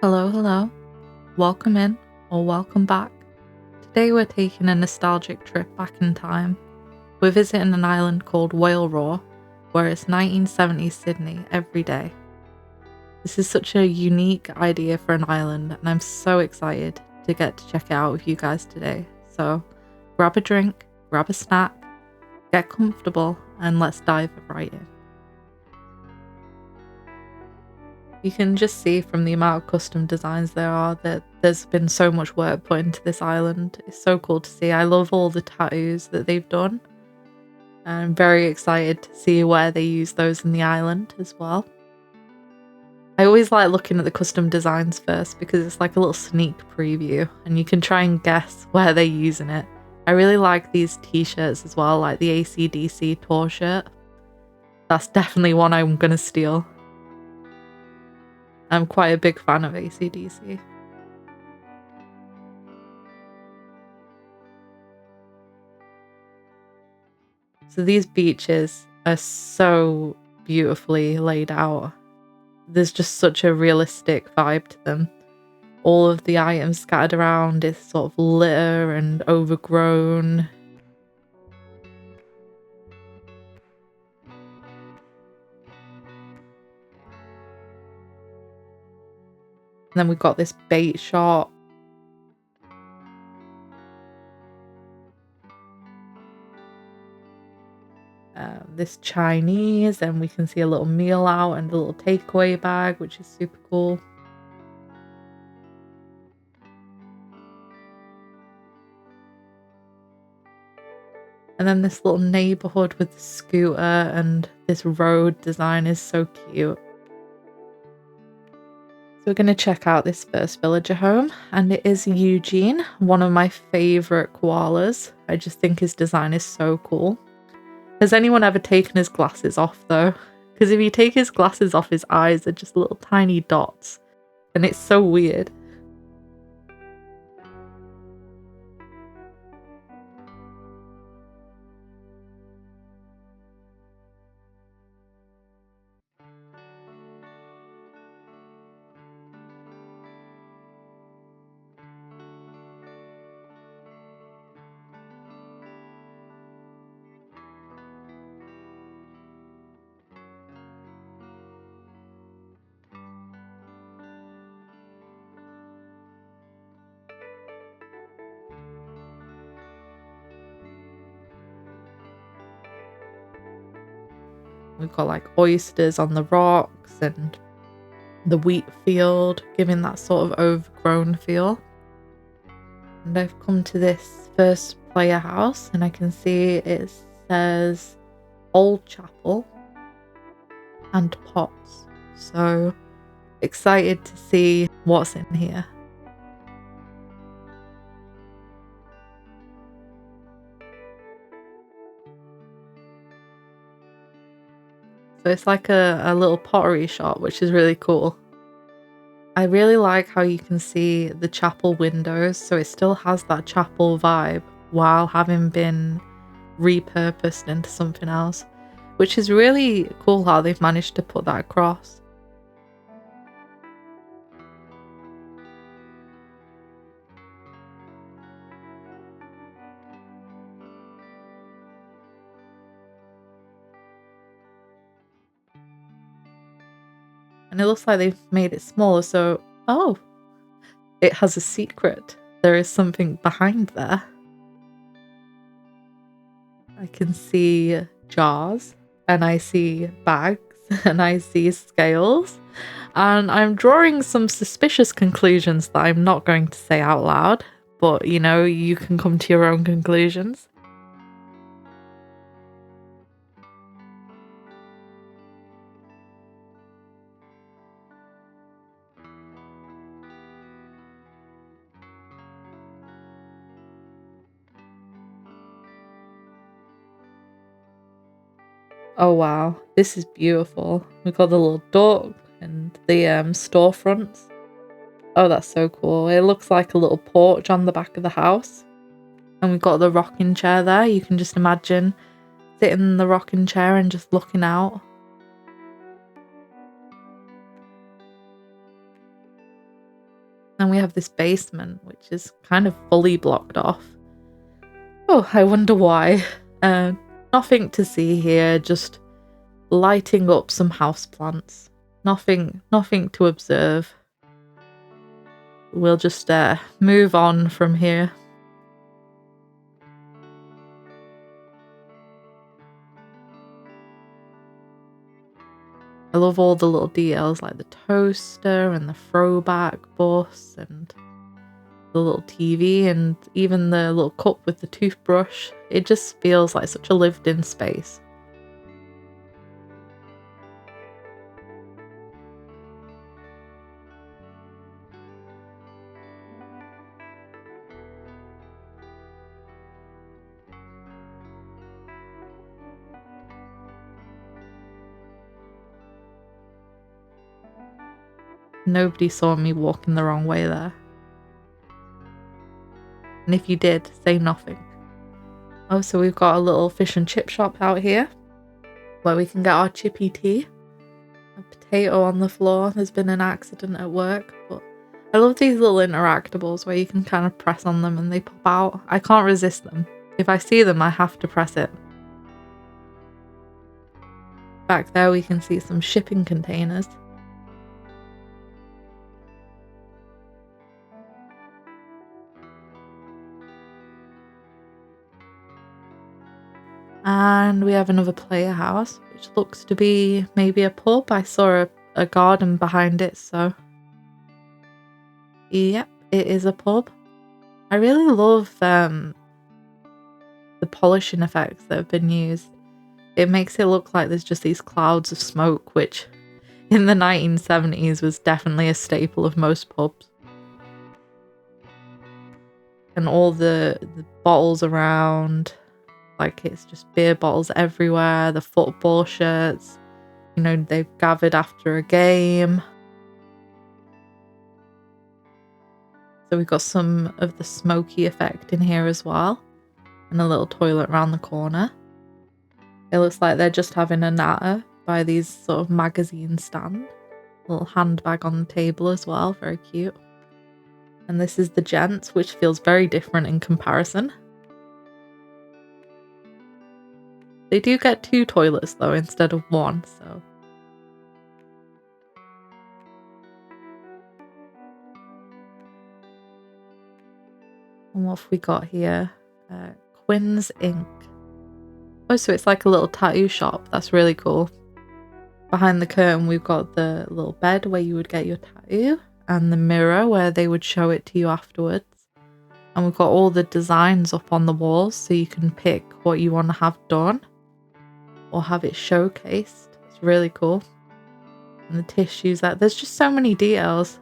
Hello, hello. Welcome in or welcome back. Today we're taking a nostalgic trip back in time. We're visiting an island called Whale Roar, where it's 1970s Sydney every day. This is such a unique idea for an island, and I'm so excited to get to check it out with you guys today. So grab a drink, grab a snack, get comfortable, and let's dive right in. You can just see from the amount of custom designs there are that there's been so much work put into this island. It's so cool to see. I love all the tattoos that they've done. I'm very excited to see where they use those in the island as well. I always like looking at the custom designs first because it's like a little sneak preview and you can try and guess where they're using it. I really like these t-shirts as well, like the AC/DC tour shirt. That's definitely one I'm going to steal. I'm quite a big fan of AC/DC. So these beaches are so beautifully laid out. There's just such a realistic vibe to them. All of the items scattered around is sort of litter and overgrown. And then we've got this bait shop. This Chinese, and we can see a little meal out and a little takeaway bag, which is super cool. And then this little neighborhood with the scooter and this road design is so cute. So we're going to check out this first villager home, and it is Eugene, one of my favorite koalas. I just think his design is so cool. Has anyone ever taken his glasses off though? Because if you take his glasses off, his eyes are just little tiny dots, and it's so weird. We've got like oysters on the rocks and the wheat field, giving that sort of overgrown feel. And I've come to this first player house, and I can see it says Old Chapel and Pots. So excited to see what's in here. So it's like a little pottery shop, which is really cool. I really like how you can see the chapel windows, so it still has that chapel vibe while having been repurposed into something else, which is really cool how they've managed to put that across. And it looks like they've made it smaller, so oh, it has a secret. There is something behind there. I can see jars, and I see bags, and I see scales, and I'm drawing some suspicious conclusions that I'm not going to say out loud, but you know, you can come to your own conclusions. Oh wow, this is beautiful. We've got the little duck and the storefronts. Oh, that's so cool. It looks like a little porch on the back of the house. And we've got the rocking chair there. You can just imagine sitting in the rocking chair and just looking out. Then we have this basement, which is kind of fully blocked off. Oh, I wonder why. Nothing to see here, just lighting up some houseplants. Nothing to observe. We'll just move on from here. I love all the little details like the toaster and the throwback bus and the little TV and even the little cup with the toothbrush. It just feels like such a lived-in space. Nobody saw me walking the wrong way there. And if you did, say nothing. Oh, so we've got a little fish and chip shop out here where we can get our chippy tea. A potato on the floor. There's been an accident at work, but I love these little interactables where you can kind of press on them and they pop out. I can't resist them. If I see them, I have to press it. Back there we can see some shipping containers. And we have another player house, which looks to be maybe a pub. I saw a garden behind it, so yep, it is a pub. I really love the polishing effects that have been used. It makes it look like there's just these clouds of smoke, which in the 1970s was definitely a staple of most pubs. And all the bottles around, like it's just beer bottles everywhere, the football shirts, you know, they've gathered after a game. So we've got some of the smoky effect in here as well. And a little toilet around the corner. It looks like they're just having a natter by these sort of magazine stand. Little handbag on the table as well, very cute. And this is the gents, which feels very different in comparison. They do get 2 toilets though instead of 1, so. And what have we got here? Quinn's Ink. Oh, so it's like a little tattoo shop. That's really cool. Behind the curtain, we've got the little bed where you would get your tattoo and the mirror where they would show it to you afterwards. And we've got all the designs up on the walls so you can pick what you want to have done or have it showcased. It's really cool. And the tissues, there's just so many details.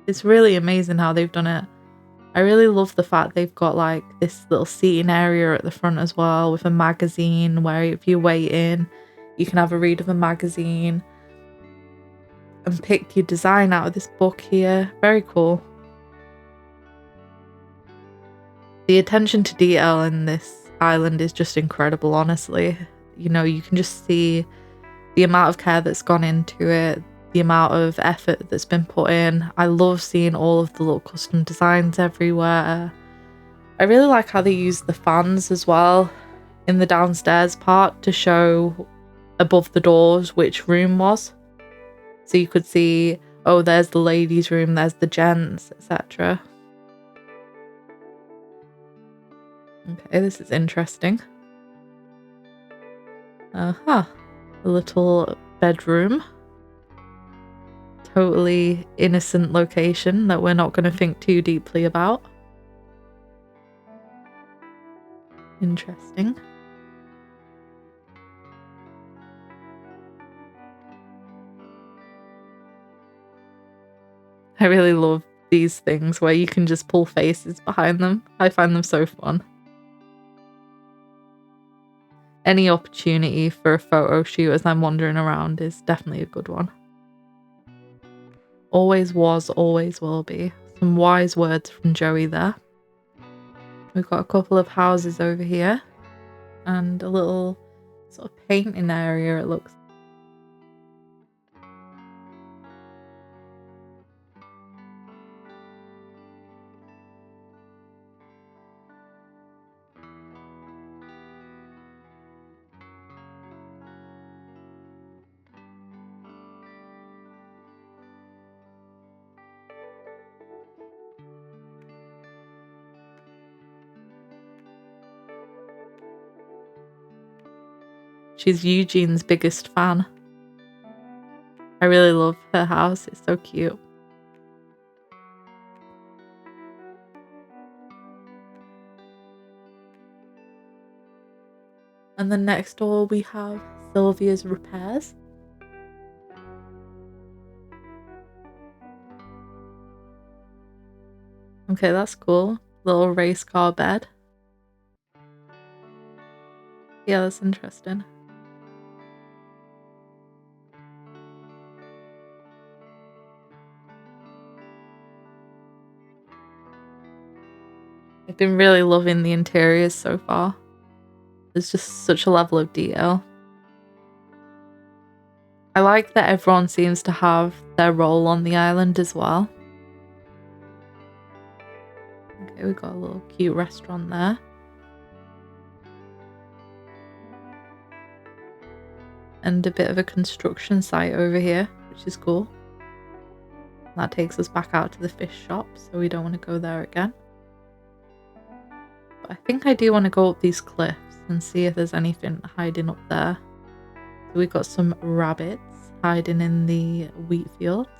It's really amazing how they've done it. I really love the fact they've got like this little seating area at the front as well with a magazine where if you wait in, you can have a read of a magazine and pick your design out of this book here. Very cool. The attention to detail in this island is just incredible, honestly. You know, you can just see the amount of care that's gone into it, the amount of effort that's been put in. I love seeing all of the little custom designs everywhere. I really like how they use the fans as well in the downstairs part to show above the doors which room was. So you could see, oh, there's the ladies' room, there's the gents, etc. Okay, this is interesting. A little bedroom. Totally innocent location that we're not going to think too deeply about. Interesting. I really love these things where you can just pull faces behind them. I find them so fun. Any opportunity for a photo shoot as I'm wandering around is definitely a good one. Always was, always will be. Some wise words from Joey there. We've got a couple of houses over here and a little sort of painting area, it looks. She's Eugene's biggest fan. I really love her house. It's so cute. And then next door we have Sylvia's repairs. Okay, that's cool. Little race car bed. Yeah, that's interesting. I've been really loving the interiors so far. There's just such a level of detail. I like that everyone seems to have their role on the island as well. Okay, we've got a little cute restaurant there. And a bit of a construction site over here, which is cool. That takes us back out to the fish shop, so we don't want to go there again. But I think I do want to go up these cliffs and see if there's anything hiding up there. So we've got some rabbits hiding in the wheat fields.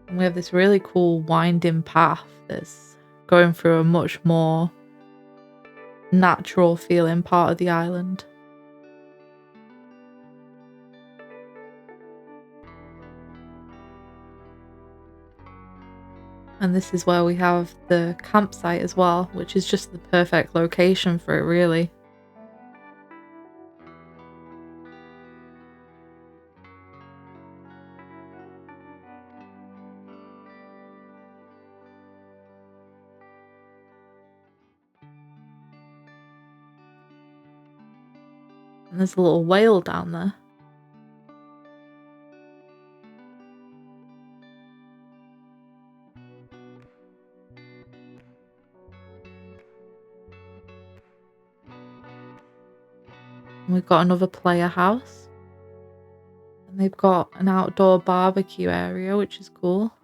And we have this really cool winding path that's going through a much more natural feeling part of the island. And this is where we have the campsite as well, which is just the perfect location for it, really. And there's a little whale down there. And we've got another player house. And they've got an outdoor barbecue area, which is cool.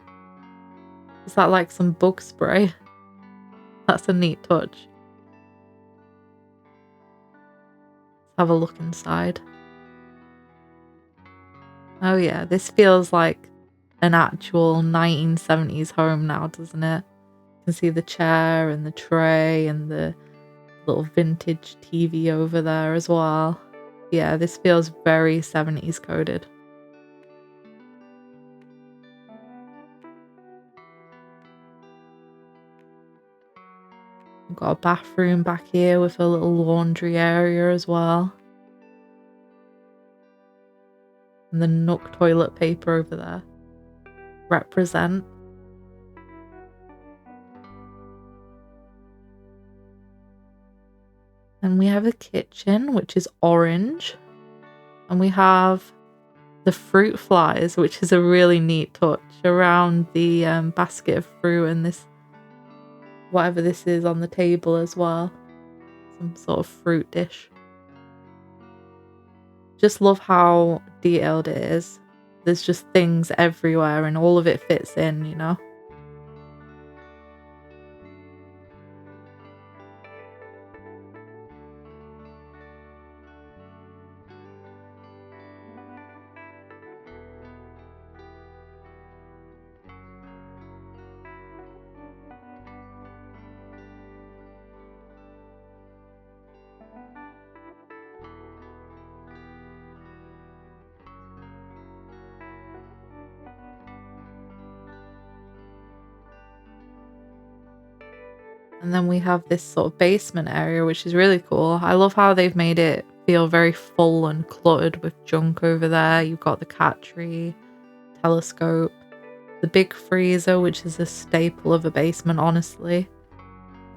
Is that like some bug spray? That's a neat touch. Let's have a look inside. Oh yeah, this feels like an actual 1970s home now, doesn't it? You can see the chair and the tray and the little vintage TV over there as well. Yeah, this feels very 70s coded. We've got a bathroom back here with a little laundry area as well. And the Nook toilet paper over there. Represent. And we have a kitchen, which is orange. And we have the fruit flies, which is a really neat touch around the basket of fruit and this, whatever this is on the table as well. Some sort of fruit dish. Just love how detailed it is. There's just things everywhere and all of it fits in, you know? And then we have this sort of basement area, which is really cool. I love how they've made it feel very full and cluttered with junk over there. You've got the cat tree, telescope, the big freezer, which is a staple of a basement, honestly.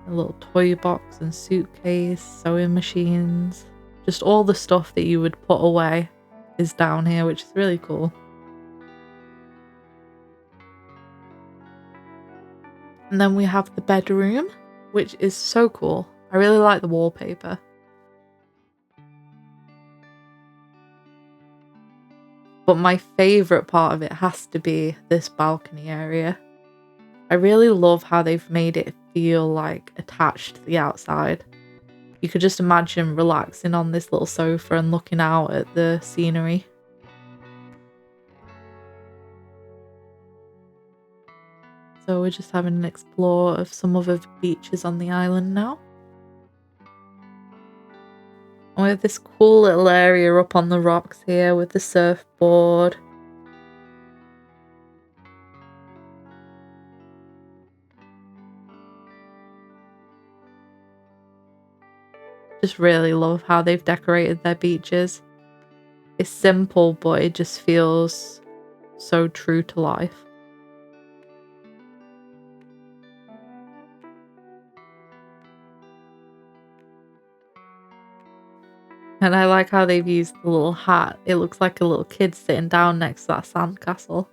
A little toy box and suitcase, sewing machines. Just all the stuff that you would put away is down here, which is really cool. And then we have the bedroom, which is so cool. I really like the wallpaper. But my favourite part of it has to be this balcony area. I really love how they've made it feel like attached to the outside. You could just imagine relaxing on this little sofa and looking out at the scenery. So we're just having an explore of some other beaches on the island now. And we have this cool little area up on the rocks here with the surfboard. Just really love how they've decorated their beaches. It's simple, but it just feels so true to life. And I like how they've used the little hat. It looks like a little kid sitting down next to that sandcastle.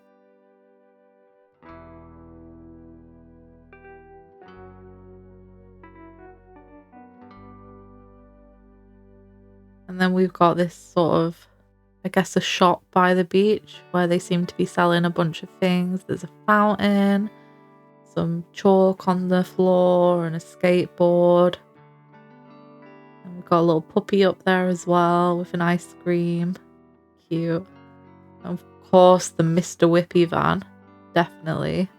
And then we've got this sort of, I guess, a shop by the beach where they seem to be selling a bunch of things. There's a fountain, some chalk on the floor, and a skateboard. And we've got a little puppy up there as well with an ice cream. Cute. And of course, the Mr. Whippy van, definitely.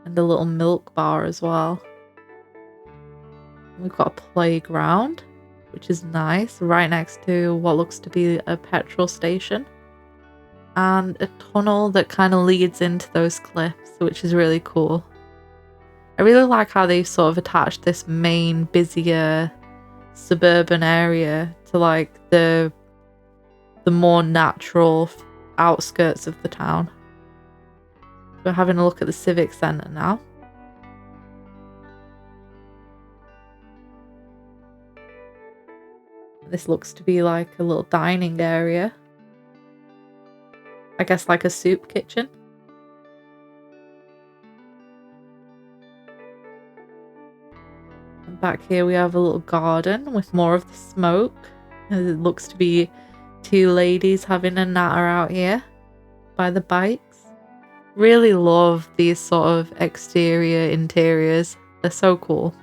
And a little milk bar as well. And we've got a playground, which is nice, right next to what looks to be a petrol station. And a tunnel that kind of leads into those cliffs, which is really cool. I really like how they've sort of attached this main, busier suburban area to like the more natural outskirts of the town. We're having a look at the Civic Centre now. This looks to be like a little dining area. I guess like a soup kitchen. And back here we have a little garden with more of the smoke. And it looks to be two ladies having a natter out here by the bikes. Really love these sort of exterior interiors. They're so cool.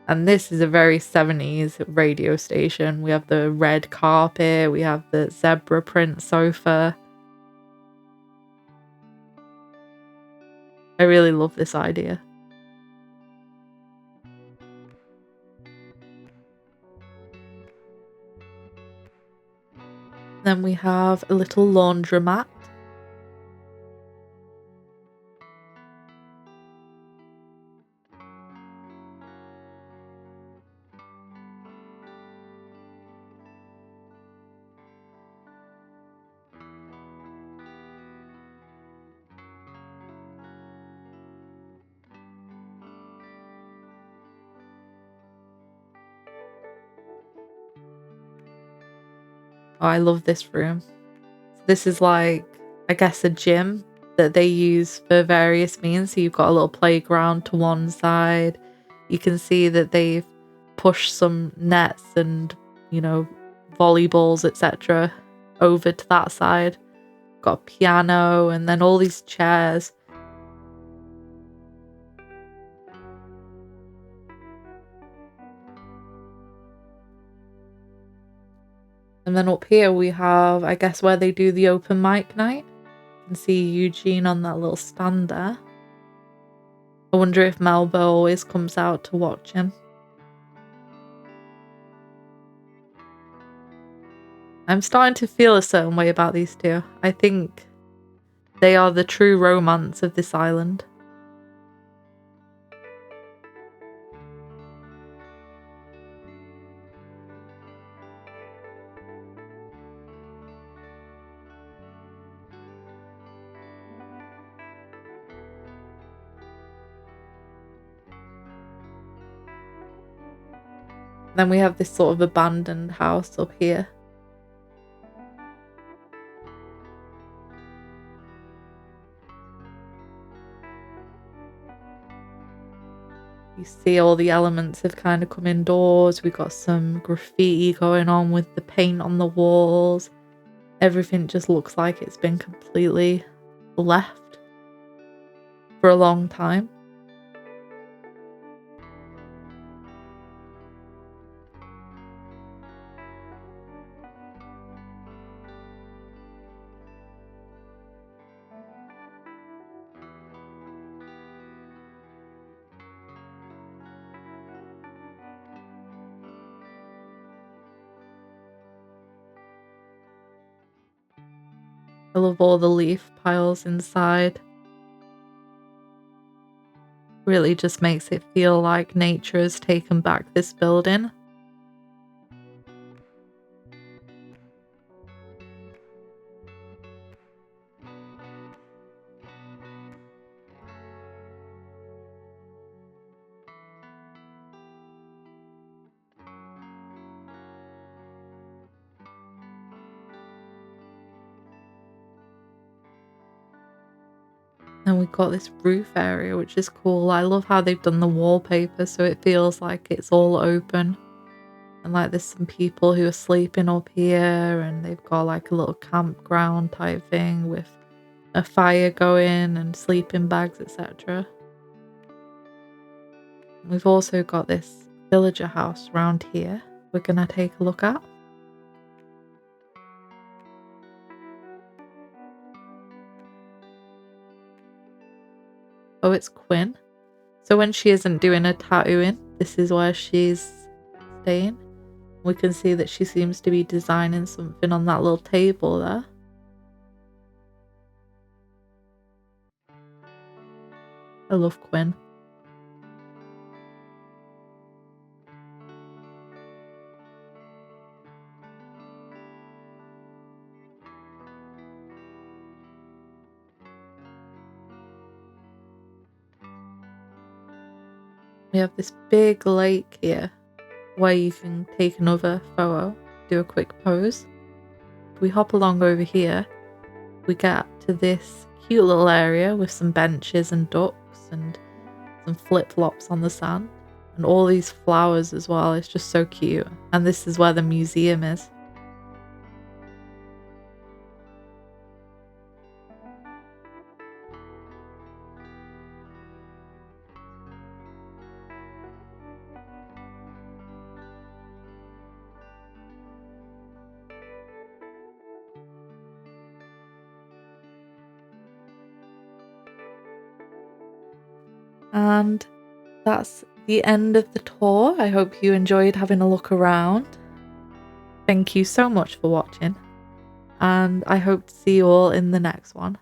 And this is a very 70s radio station. We have the red carpet, we have the zebra print sofa. I really love this idea. Then we have a little laundromat. Oh, I love this room. This is like, I guess, a gym that they use for various means. So you've got a little playground to one side. You can see that they've pushed some nets and, you know, volleyballs, etc. over to that side. Got a piano and then all these chairs. And then up here we have, I guess, where they do the open mic night. You can see Eugene on that little stand there. I wonder if Melba always comes out to watch him. I'm starting to feel a certain way about these two. I think they are the true romance of this island. Then we have this sort of abandoned house up here. You see all the elements have kind of come indoors. We've got some graffiti going on with the paint on the walls. Everything just looks like it's been completely left for a long time. I love all the leaf piles inside. Really just makes it feel like nature has taken back this building. And we've got this roof area, which is cool. I love how they've done the wallpaper so it feels like it's all open. And like there's some people who are sleeping up here, and they've got like a little campground type thing with a fire going and sleeping bags, etc. We've also got this villager house around here we're gonna take a look at. Oh, it's Quinn. So when she isn't doing a tattooing, this is where she's staying. We can see that she seems to be designing something on that little table there. I love Quinn. We have this big lake here where you can take another photo, do a quick pose. If we hop along over here, we get to this cute little area with some benches and ducks and some flip-flops on the sand and all these flowers as well. It's just so cute. And this is where the museum is. And that's the end of the tour. I hope you enjoyed having a look around. Thank you so much for watching, and I hope to see you all in the next one.